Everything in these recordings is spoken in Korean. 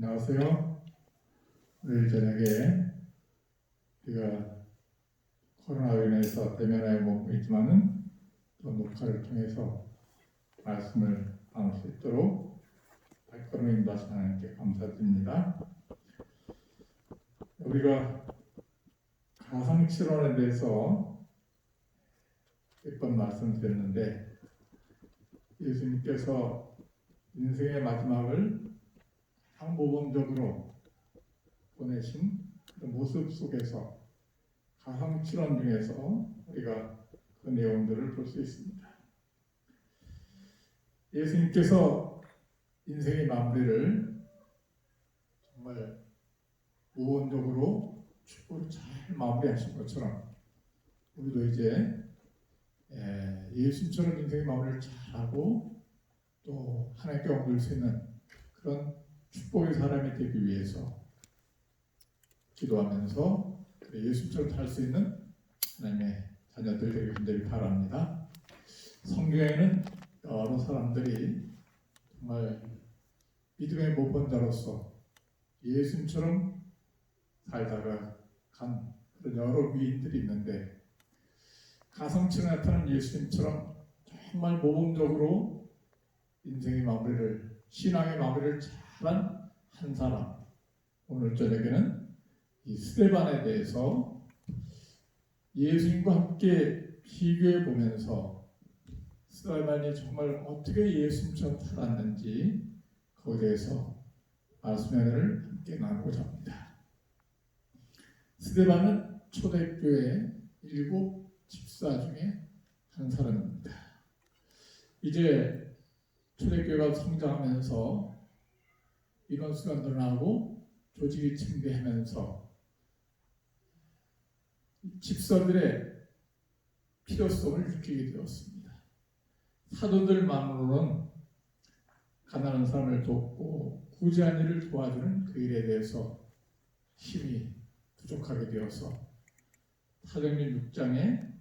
안녕하세요. 내일 저녁에 우리가 코로나로 인해서 대면에 머물고 있지만은 또 녹화를 통해서 말씀을 나눌 수 있도록 발걸음 인도하신 하나님께 감사드립니다. 우리가 가상실험에 대해서 몇 번 말씀드렸는데 예수님께서 인생의 마지막을 항모범적으로 보내신 그 모습 속에서 가상실험 중에서 우리가 그 내용들을 볼 수 있습니다. 예수님께서 인생의 마무리를 정말 무언적으로 축복을 잘 마무리하신 것처럼 우리도 이제 예수님처럼 인생의 마무리를 잘하고 또 하나님께 옮길 수 있는 그런 축복의 사람이 되기 위해서 기도하면서 예수님처럼 살 수 있는 하나님의 자녀들 되길 간절히 바랍니다. 성경에는 여러 사람들이 정말 믿음의 모범자로서 예수님처럼 살다가 간 그런 여러 위인들이 있는데 가성치에 나타난 예수님처럼 정말 모범적으로 인생의 마무리를 신앙의 마무리를 잘한 한 사람, 오늘 저녁에는 이 스데반에 대해서 예수님과 함께 비교해 보면서 스데반이 정말 어떻게 예수님처럼 살았는지 거기에 대해서 말씀을 함께 나누고자 합니다. 스데반은 초대교회 7 집사 중에 한 사람입니다. 이제 초대교회가 성장하면서 인원수가 늘어나고 조직이 증대하면서 집사들의 필요성을 느끼게 되었습니다. 사도들만으로는 가난한 사람을 돕고 구제한 일을 도와주는 그 일에 대해서 힘이 부족하게 되어서 사도행전 6장에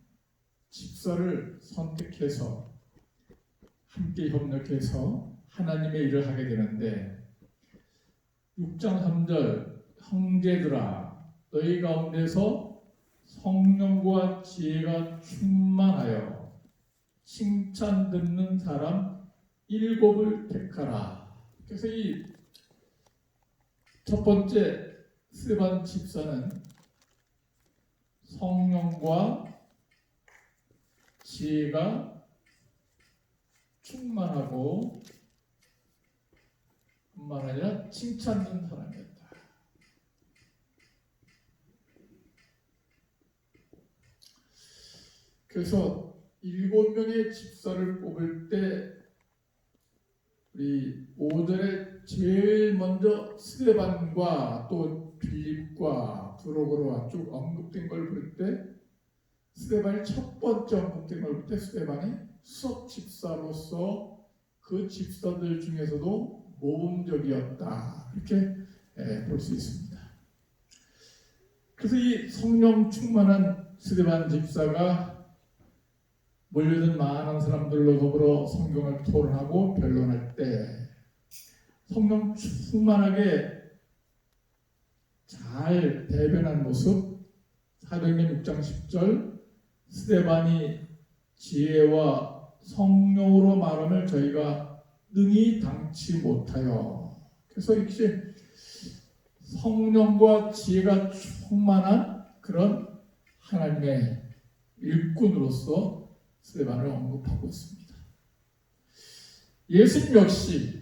집사를 선택해서 함께 협력해서 하나님의 일을 하게 되는데 6장 3절 형제들아 너희 가운데서 성령과 지혜가 충만하여 칭찬 듣는 사람 7을 택하라. 그래서 이 첫 번째 스데반 집사는 성령과 지혜가 충만하고 뿐만 아니라 칭찬 듣는 사람이었다. 그래서 7명의 집사를 뽑을 때 우리 5절에 제일 먼저 스데반과 또 빌립과 브로고로와 쭉 언급된 걸 볼 때 스데반이 첫 번째 언급된 걸 볼 때 스데반이 수석 집사로서 그 집사들 중에서도 모범적이었다. 이렇게 볼 수 있습니다. 그래서 이 성령 충만한 스데반 집사가 몰려든 많은 사람들로 더불어 성경을 토론하고 변론할 때 성령 충만하게 잘 대변한 모습, 사도행전 6장 10절 스데반이 지혜와 성령으로 말함을 저희가 능히 당치 못하여. 그래서 이렇게 성령과 지혜가 충만한 그런 하나님의 일꾼으로서 스데반을 언급하고 있습니다. 예수님 역시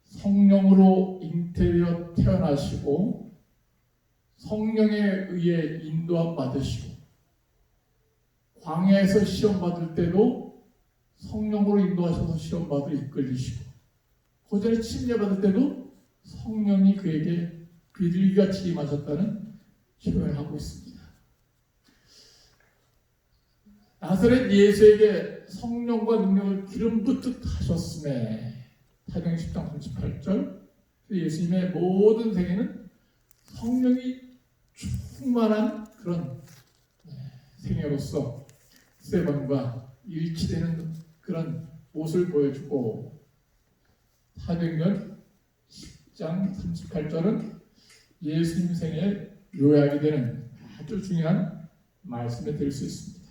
성령으로 잉태되어 태어나시고 성령에 의해 인도함 받으시고 광야에서 시험 받을 때도 성령으로 인도하셔서 시험 받을 이끌리시고 고전에 침례 받을 때도 성령이 그에게 비둘기같이 임하셨다는 표현을 하고 있습니다. 나사렛 예수에게 성령과 능력을 기름 붓듯 하셨음에 사도행전 10장 38절 예수님의 모든 생애는 성령이 충만한 그런 생애로서 스데반과 일치되는 그런 모습을 보여주고 사도행전 10장 38절은 예수님 생의 요약이 되는 아주 중요한 말씀이 될 수 있습니다.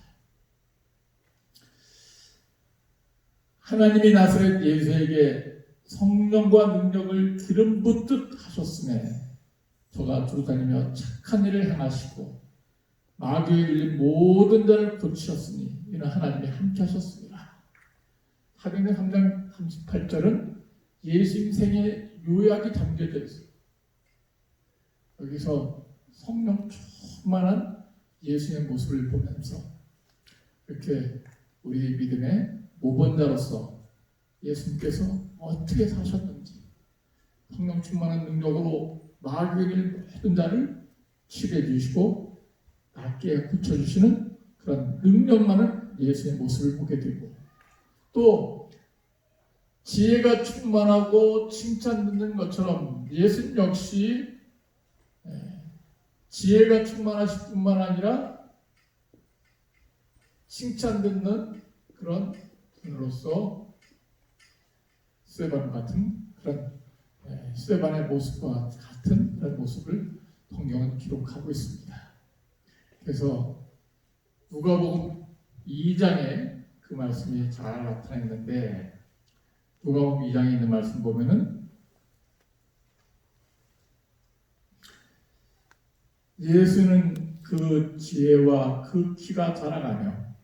하나님이 나사렛 예수에게 성령과 능력을 기름 붓듯 하셨음에 저가 두루다니며 착한 일을 행하시고 마귀에 들린 모든 자를 고치셨으니 이는 하나님이 함께 하셨습니다. 사도행전 3장 38절은 예수님 생의 요약이 담겨져 있어요. 여기서 성령 충만한 예수님의 모습을 보면서 이렇게 우리 믿음의 모범자로서 예수님께서 어떻게 사셨는지 성령 충만한 능력으로 마귀의 모든 자를 치료해 주시고 낫게 고쳐주시는 그런 능력만을 예수의 모습을 보게 되고 또 지혜가 충만하고 칭찬 듣는 것처럼 예수님 역시 지혜가 충만하실 뿐만 아니라 칭찬 듣는 그런 분으로서 스데반 같은 그런 스데반의 모습과 같은 그런 모습을 성경은 기록하고 있습니다. 그래서 누가복음 2장에 그 말씀이 잘 나타나 있는데 누가복음 2장에 있는 말씀 보면은 예수는 그 지혜와 그 키가 자라가며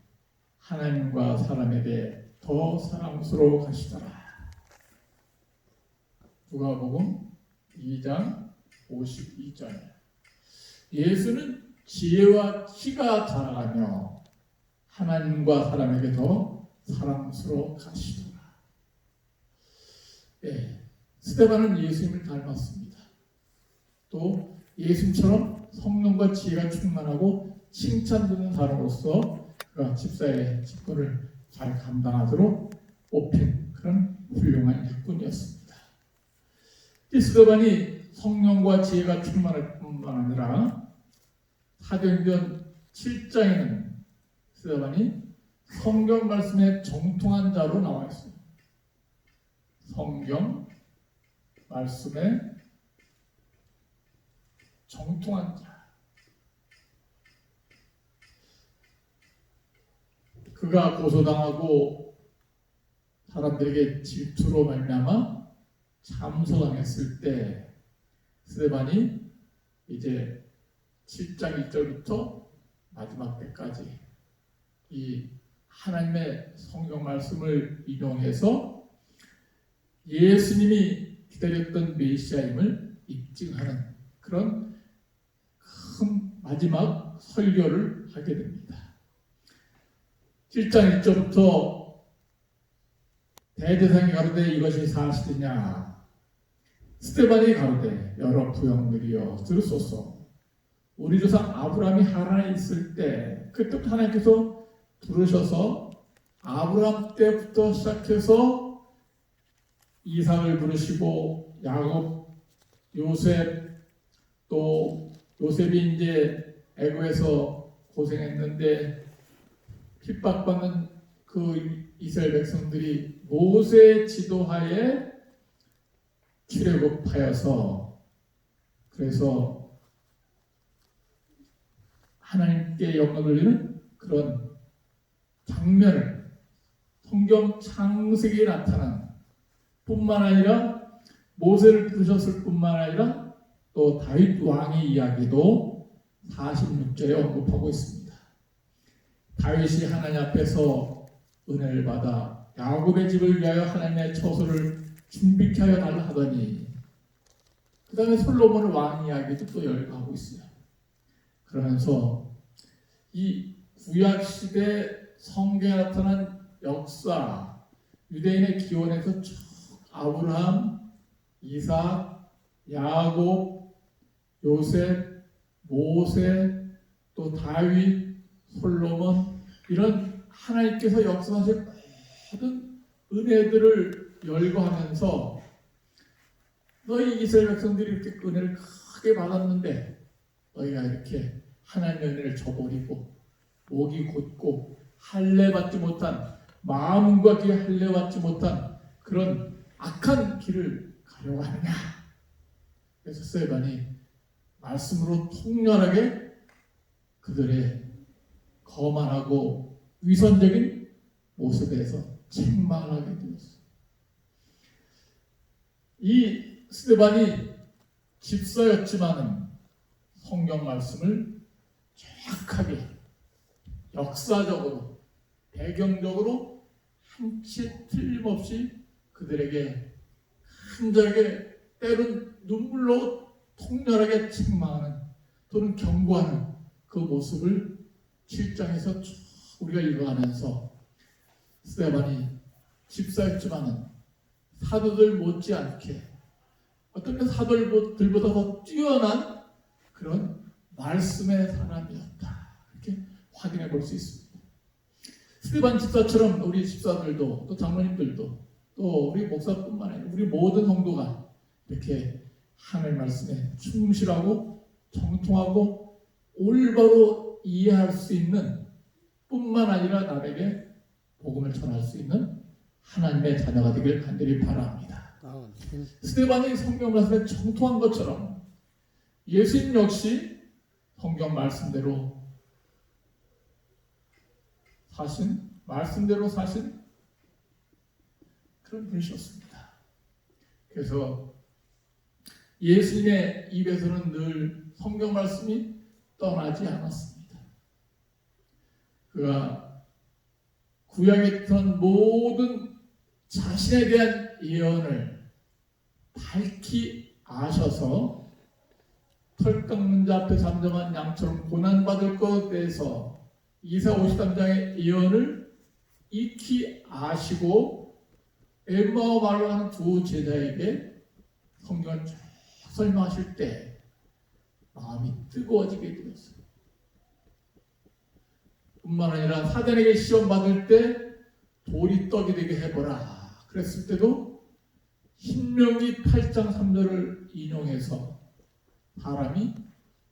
하나님과 사람에게 더 사랑스러워 가시더라. 누가복음 2장 52절. 예수는 지혜와 키가 자라가며 하나님과 사람에게 더 사랑스러워 가시더라. 스데반은 예수님을 닮았습니다. 또 예수님처럼 성령과 지혜가 충만하고 칭찬 듣는 사람으로서 그가 집사의 직분을 잘 감당하도록 뽑힌 그런 훌륭한 일꾼이었습니다. 이 스데반이 성령과 지혜가 충만할 뿐만 아니라 사도행전 7장에는 스데반이 성경 말씀에 정통한 자로 나와 있습니다. 성경 말씀에 정통한 자. 그가 고소당하고 사람들에게 질투로 말미암아 참소당했을 때 스데반이 이제 7장 1절부터 마지막 때까지 이 하나님의 성경 말씀을 인용해서 예수님이 기다렸던 메시아임을 입증하는 그런 큰 마지막 설교를 하게 됩니다. 7장 1절부터 대제사장이 가로되 이것이 사실이냐 스데반이 가로되 여러 부형들이여 들으소서 우리 조상 아브라함이 하란에 있을 때 그때부터 하나님께서 부르셔서 아브라함 때부터 시작해서 이삭을 부르시고 야곱, 요셉 또 요셉이 이제 애굽에서 고생했는데 핍박받는 그 이스라엘 백성들이 모세의 지도하에 출애굽하여서 그래서 하나님께 영광을 돌리는 그런 장면을 성경 창세기에 나타난 뿐만 아니라 모세를 부르셨을 뿐만 아니라 또 다윗 왕의 이야기도 46절에 언급하고 있습니다. 다윗이 하나님 앞에서 은혜를 받아 야곱의 집을 위하여 하나님의 처소를 준비케 하여 달라 하더니 그 다음에 솔로몬의 왕 이야기도 또 열거하고 있어요. 그러면서 이 구약시대 성경에 나타난 역사 유대인의 기원에서 쭉 아브라함, 이삭, 야곱, 요셉, 모세, 또 다윗, 솔로몬 이런 하나님께서 역사하신 모든 은혜들을 열거하면서 너희 이스라엘 백성들이 이렇게 은혜를 크게 받았는데 너희가 이렇게 하나님의 은혜를 저버리고 목이 곧고 할례받지 못한 마음과 귀에 할례받지 못한 그런 악한 길을 가려고 하느냐 그래서 스데반이 말씀으로 통렬하게 그들의 거만하고 위선적인 모습에서 책망하게 되었어요. 이 스데반이 집사였지만은 성경 말씀을 정확하게 역사적으로 배경적으로 한 채 틀림없이 그들에게 간절하게 때론 눈물로 통렬하게 책망하는 또는 경고하는 그 모습을 7장에서 우리가 읽어가면서 스데반이 집사였지만은 사도들 못지않게 어떤 사도들보다 더 뛰어난 그런 말씀의 사람이었다. 이렇게 확인해 볼 수 있습니다. 스데반 집사처럼 우리 집사들도 또 장로님들도 또 우리 목사뿐만 아니라 우리 모든 성도가 이렇게 하나님의 말씀에 충실하고 정통하고 올바로 이해할 수 있는 뿐만 아니라 남에게 복음을 전할 수 있는 하나님의 자녀가 되길 간절히 바랍니다. 스데반이 성경 말씀에 정통한 것처럼 예수님 역시 성경 말씀대로 사신 그런 분이셨습니다. 그래서 예수님의 입에서는 늘 성경 말씀이 떠나지 않았습니다. 그가 구약에 있던 모든 자신에 대한 예언을 밝히 아셔서 털 깎는 자 앞에 잠잠한 양처럼 고난받을 것에 대해서 이사 53장의 예언을 익히 아시고 엠마오 말로 하는 두 제자에게 성경을 쭉 설명하실 때 마음이 뜨거워지게 되었어요. 뿐만 아니라 사단에게 시험 받을 때 돌이 떡이 되게 해보라 그랬을 때도 신명기 8장 3절을 인용해서 사람이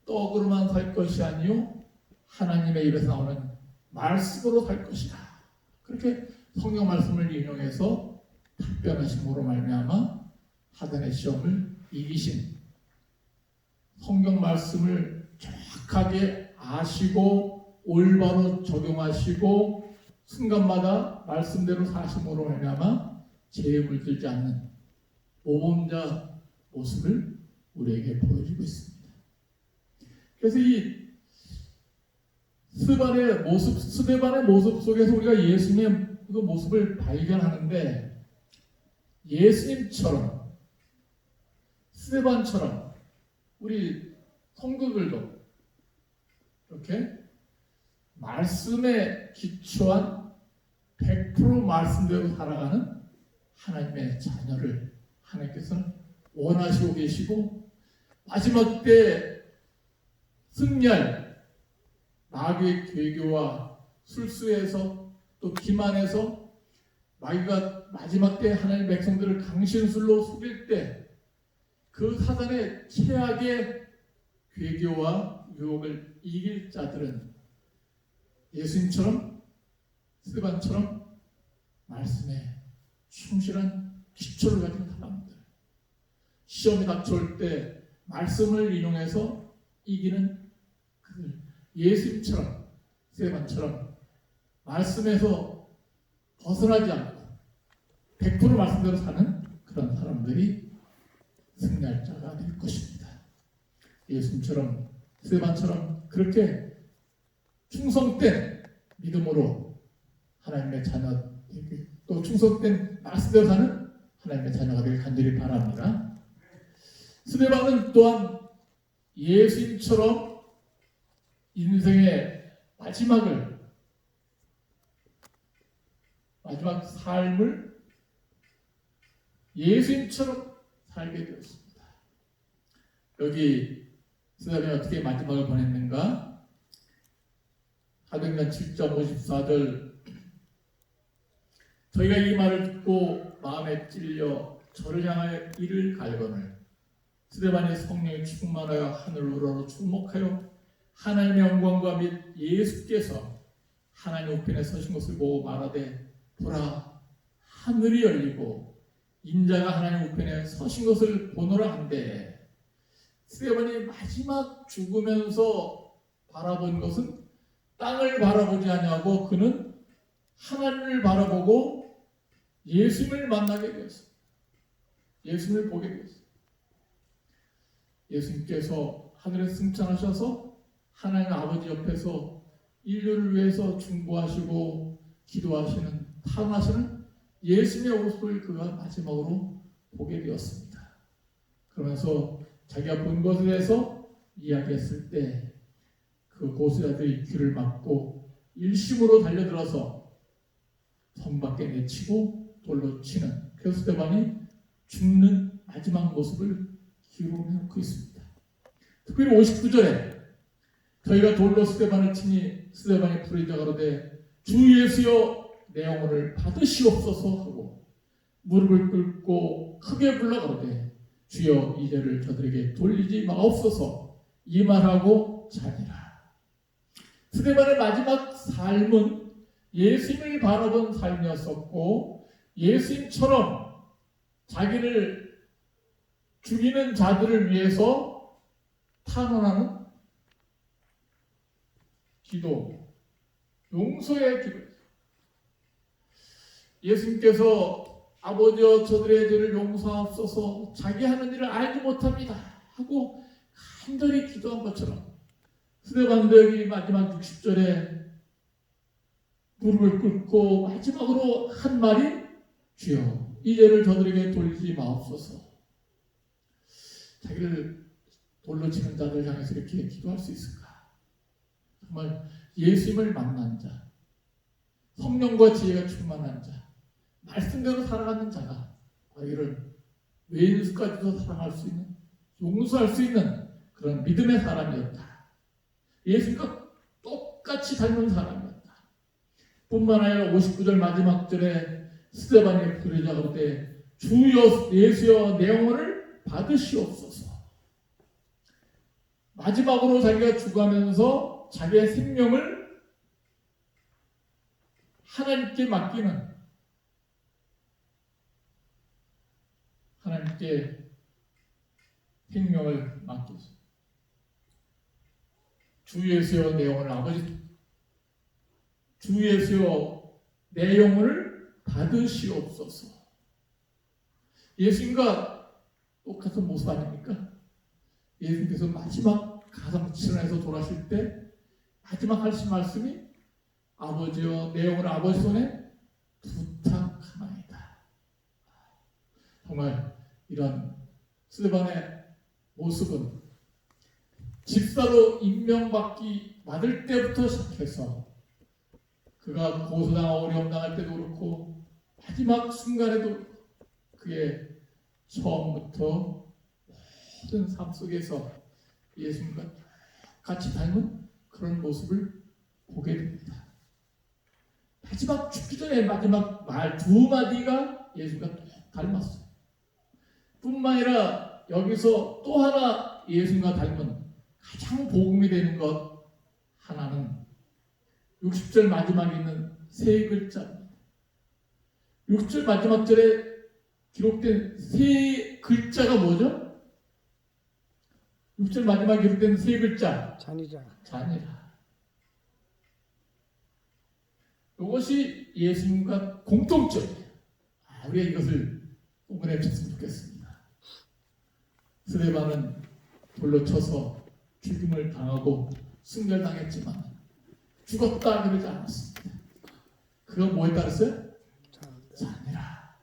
떡으로만 살 것이 아니요 하나님의 입에서 나오는 말씀으로 살 것이다. 그렇게 성경 말씀을 인용해서 답변하심으로 말미암아 사단의 시험을 이기신 성경 말씀을 정확하게 아시고 올바로 적용하시고 순간마다 말씀대로 사심으로 말미암아 죄에 물들지 않는 모범자 모습을 우리에게 보여주고 있습니다. 그래서 이 스데반의 모습 속에서 우리가 예수님의 그 모습을 발견하는데 예수님처럼 스데반처럼 우리 성도들도 이렇게 말씀에 기초한 100% 말씀대로 살아가는 하나님의 자녀를 하나님께서는 원하시고 계시고 마지막 때 승리할 마귀의 괴교와 술수에서 또 기만에서 마귀가 마지막 때 하나님의 백성들을 강신술로 속일 때 그 사단의 최악의 괴교와 유혹을 이길 자들은 예수님처럼 스데반처럼 말씀에 충실한 기초를 가진 사람들, 시험이 닥쳐올 때 말씀을 인용해서 이기는 그들, 예수님처럼 스데반처럼 말씀에서 벗어나지 않고 100% 말씀대로 사는 그런 사람들이 승리할 자가 될 것입니다. 예수님처럼 스데반처럼 그렇게 충성된 믿음으로 하나님의 자녀 또 충성된 말씀대로 사는 하나님의 자녀가 되길 간절히 바랍니다. 스데반은 또한 예수님처럼 인생의 마지막 삶을 예수님처럼 살게 되었습니다. 여기 스데반이 어떻게 마지막을 보냈는가? 사도행전 7장 54절 저희가 이 말을 듣고 마음에 찔려 저를 향하여 이를 갈거늘 스데반이 성령이 충만하여 하늘 우러러 주목하여 하나님의 영광과 및 예수께서 하나님 우편에 서신 것을 보고 말하되 보라 하늘이 열리고 인자가 하나님 우편에 서신 것을 보노라 한데 스데반이 마지막 죽으면서 바라본 것은 땅을 바라보지 아니하고 그는 하나님을 바라보고 예수님을 만나게 되었습니다. 예수님을 보게 되었습니다. 예수님께서 하늘에 승천하셔서 하나님 아버지 옆에서 인류를 위해서 중보하시고 기도하시는 탄원하시는 예수님의 모습을 그가 마지막으로 보게 되었습니다. 그러면서 자기가 본 것에 대해서 이야기했을 때 그 보수자들이 귀를 막고 일심으로 달려들어서 성 밖에 내치고 돌로 치는 스데반이 죽는 마지막 모습을 기록해놓고 있습니다. 특별히 59절에 저희가 돌로 스데반을 치니 스데반이 부르짖어 가로되 주 예수여 내 영혼을 받으시옵소서 하고 무릎을 꿇고 크게 불러 가로되 주여 이 죄를 저들에게 돌리지 마옵소서 이 말하고 자니라. 스데반의 마지막 삶은 예수님을 바라본 삶이었었고 예수님처럼 자기를 죽이는 자들을 위해서 탄원하는 기도, 용서의 기도. 예수님께서 아버지여 저들의 죄를 용서하옵소서 자기 하는 일을 알지 못합니다 하고 간절히 기도한 것처럼 스데반도 여기 마지막 60절에 무릎을 꿇고 마지막으로 한 말이 주여 이 죄를 저들에게 돌리지 마옵소서. 자기를 돌로 치는 자들 향해서 이렇게 기도할 수 있을까? 정말 예수님을 만난 자, 성령과 지혜가 충만한 자, 말씀대로 살아가는 자가 이를 외인수까지도 사랑할 수 있는, 용서할 수 있는 그런 믿음의 사람이었다. 예수님과 똑같이 닮은 사람이었다. 뿐만 아니라 59절 마지막 절에 스데반이 부르짖어 가로되 주여 예수여 내 영혼을 받으시옵소서. 마지막으로 자기가 죽어가면서 자기의 생명을 하나님께 맡기는, 하나님께 생명을 맡겼습니다. 주 예수여 내 영혼을 아버지 주 예수여 내 영혼을 받으시옵소서. 예수님과 똑같은 모습 아닙니까? 예수님께서 마지막 가상천에서 돌아가실 때 마지막 하신 말씀이 아버지여 내 영혼을 아버지 손에 부탁하나이다. 정말 이런 스데반의 모습은 집사로 받을 때부터 시작해서 그가 고소당하고 어려움 당할 때도 그렇고 마지막 순간에도 그의 처음부터 모든 삶 속에서 예수님과 같이 닮은 그런 모습을 보게 됩니다. 마지막 죽기 전에 마지막 말 두 마디가 예수님과 닮았어요. 뿐만 아니라 여기서 또 하나 예수님과 닮은 가장 복음이 되는 것 하나는 60절 마지막에 있는 세 글자입니다. 60절 마지막 절에 기록된 세 글자가 뭐죠? 60절 마지막에 기록된 세 글자 잔이라. 이것이 예수님과 공통점이에요. 우리가 이것을 공부해 줬으면 좋겠습니다. 스데반은 돌로 쳐서 죽임을 당하고 순결당했지만 죽었다 그러지 않았습니다. 그가 뭐에 따랐어요? 잔이라.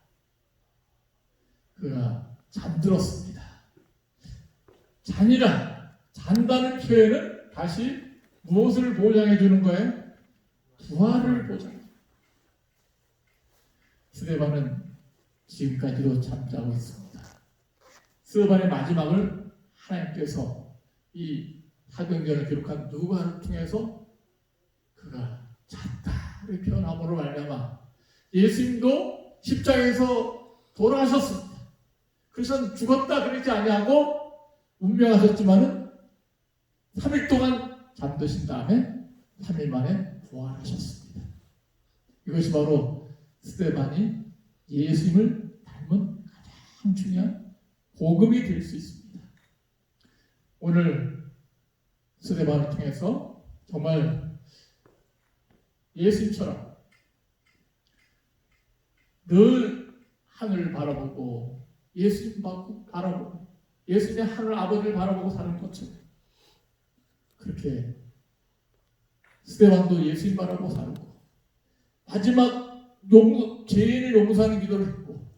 그가 잠들었습니다. 잔이라. 잔다는 표현은 다시 무엇을 보장해 주는 거예요? 부활을 보장해. 스데반은 지금까지도 잠자고 있습니다. 스데반의 마지막을 하나님께서 이 사도행전을 기록한 누가를 통해서 그가 잤다 이 표현함으로 말미암아 예수님도 십자가에서 돌아가셨습니다. 그래서 죽었다 그러지 아니하고 운명하셨지만은 3일 동안 잠드신 다음에 3일 만에 부활하셨습니다. 이것이 바로 스데반이 예수님을 닮은 가장 중요한 복음이 될 수 있습니다. 오늘 스데반을 통해서 정말 예수님처럼 늘 하늘을 바라보고 예수님 바라보고 예수님의 하늘 아버지를 바라보고 사는 것처럼 그렇게 스데반도 예수님 바라보고 살고 마지막 죄인을 용서하는 기도를 했고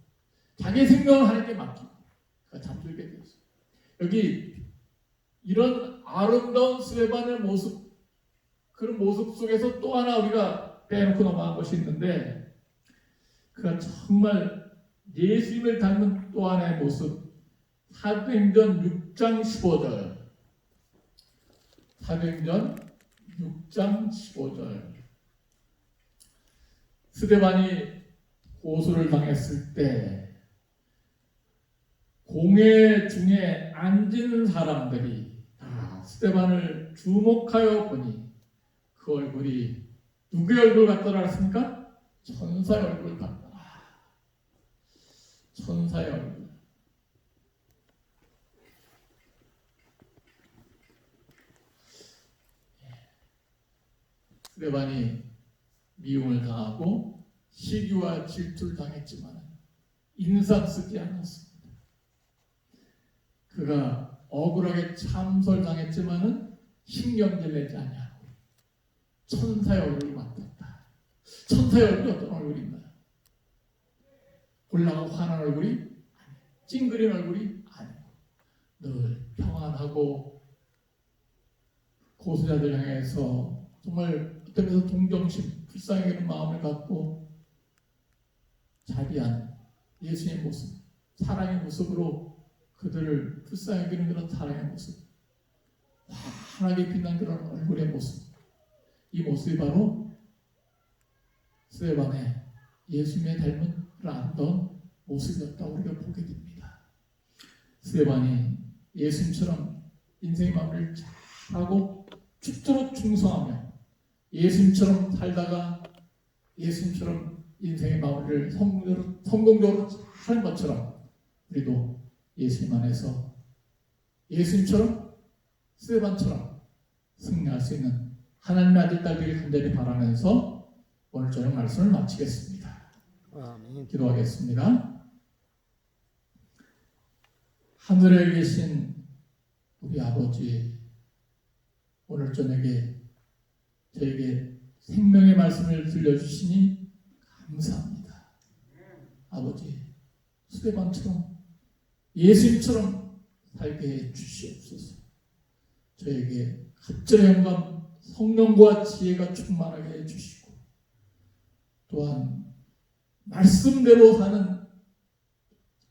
자기의 생명을 하나님께 맡기고 그가 잠들게 되었어요. 여기 이런 아름다운 스데반의 모습, 그런 모습 속에서 또 하나 우리가 빼놓고 넘어간 것이 있는데 그가 정말 예수님을 닮은 또 하나의 모습, 사도행전 6장 15절 사도행전 6장 15절 스데반이 고소를 당했을 때 공회 중에 앉은 사람들이 다 스데반을 주목하여 보니 그 얼굴이 누구의 얼굴 같더라 했습니까? 천사의 얼굴 같더라. 천사의 얼굴. 스데반이 미움을 당하고 시기와 질투를 당했지만 인상 쓰지 않았습니다. 그가 억울하게 참설당했지만은 신경질 내지 아니하고 천사의 얼굴을 맡았다. 천사의 얼굴이 어떤 얼굴인가요? 곤란하고 화난 얼굴이 아니고 찡그린 얼굴이 아니고 늘 평안하고 고소자들 향해서 정말 어떤 동정심, 불쌍히 여기는 마음을 갖고 자비한 예수의 모습, 사랑의 모습으로 그들을 불쌍히 여기는 그런 사랑의 모습, 환하게 빛난 그런 얼굴의 모습, 이 모습이 바로 스데반의 예수님의 닮은 그런 아름다운 모습이었다고 우리가 보게 됩니다. 스데반이 예수님처럼 인생의 마무리를 잘하고 죽도록 충성하며 예수님처럼 살다가 예수님처럼 인생의 마무리를 성공적으로 하는 것처럼 우리도 예수님 안에서 예수님처럼 스데반처럼 승리할 수 있는 하나님의 아들 딸들이 간절히 바라면서 오늘 저녁 말씀을 마치겠습니다. 아멘. 기도하겠습니다. 하늘에 계신 우리 아버지, 오늘 저녁에 저에게 생명의 말씀을 들려주시니 감사합니다. 아버지, 스데반처럼 예수님처럼 살게 해 주시옵소서. 저에게 갑절의 영감, 성령과 지혜가 충만하게 해 주시고 또한 말씀대로 사는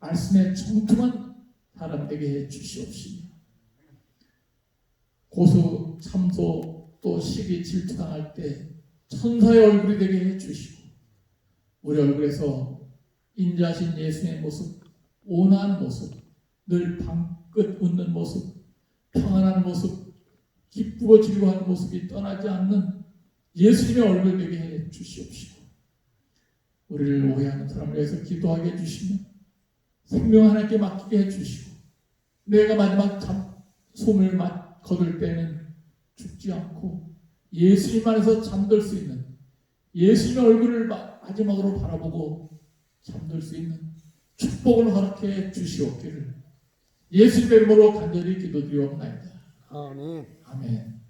말씀에 정통한 사람 되게 해 주시옵시며 고소, 참소, 또 시기, 질투당할 때 천사의 얼굴이 되게 해 주시고 우리 얼굴에서 인자하신 예수의 모습, 온화한 모습, 늘 방긋 웃는 모습, 평안한 모습, 기쁘고 즐거워하는 모습이 떠나지 않는 예수님의 얼굴 되게 해 주시옵시고 우리를 오해하는 사람을 위해서 기도하게 해주시며 생명 하나님께 맡기게 해주시고 내가 마지막 숨을 거둘 때는 죽지 않고 예수님 안에서 잠들 수 있는 예수님의 얼굴을 마지막으로 바라보고 잠들 수 있는 축복을 허락해 주시옵기를 예수님의 이름으로 간절히 기도드리옵나이다. 아멘. 아멘.